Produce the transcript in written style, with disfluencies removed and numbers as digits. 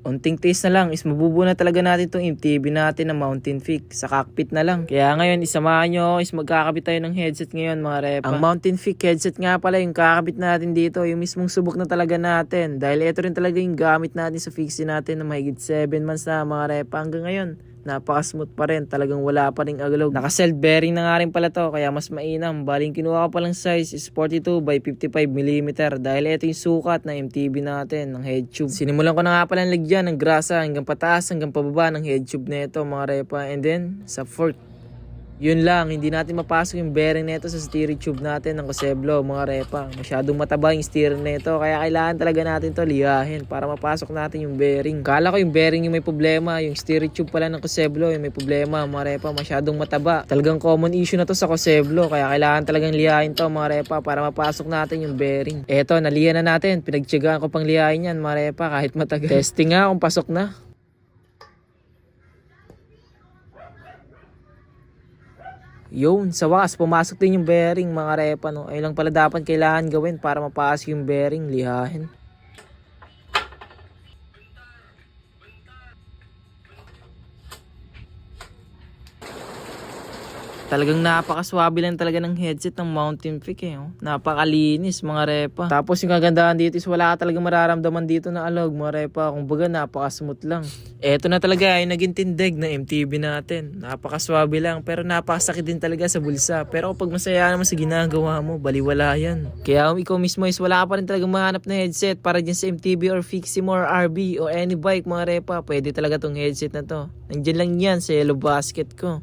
Unting taste na lang is mabubuo na talaga natin itong MTB natin na Mountain Peak sa cockpit na lang. Kaya ngayon isamahan nyo is magkakabit tayo ng headset ngayon mga repa. Ang Mountain Peak headset nga pala yung kakabit natin dito, yung mismong subok na talaga natin. Dahil ito rin talaga yung gamit natin sa fixie natin na mahigit 7 months na mga repa hanggang ngayon. Napaka-smooth pa rin, talagang wala pa ring agalog. Naka-self bearing na nga rin pala to, kaya mas mainam. Baling kinuha ko palang size is 42 by 55mm dahil ito yung sukat na MTB natin ng head tube. Sinimulan ko na nga palang lagyan ng grasa hanggang pataas hanggang pababa ng head tube nito mga repa. And then sa fork, yun lang, hindi natin mapasok yung bearing nito sa steering tube natin ng Coseblo mga repa. Masyadong mataba yung steering nito, kaya kailangan talaga natin to liyahin para mapasok natin yung bearing. Kala ko yung bearing yung may problema, yung steering tube pala ng Coseblo yung may problema mga repa, masyadong mataba. Talagang common issue na to sa Coseblo, kaya kailangan talagang liyahin to mga repa para mapasok natin yung bearing. Eto, naliyan na natin, pinagtyagaan ko pang liyahin yan mga repa kahit matagal. Testing nga kung pasok na. Yun, sa wakas, pumasok din yung bearing mga repa, no? Ayun lang pala dapat kailangan gawin para mapasok yung bearing, lihahin. Talagang napakaswabe lang talaga ng headset ng Mountain Peak eh. Oh. Napakalinis mga repa. Tapos yung kagandahan dito is wala ka talagang mararamdaman dito na alog mga repa. Kung baga napakasmooth lang. Eto na talaga ay naging tindig na MTB natin. Napakaswabe lang pero napakasakit din talaga sa bulsa. Pero kapag masaya naman sa ginagawa mo, baliwala yan. Kaya ikaw mismo is wala ka pa rin talagang mahanap na headset para dyan sa MTB or Fixie mo or RB o any bike mga repa. Pwede talaga tong headset na to. Nandiyan lang yan sa yellow basket ko.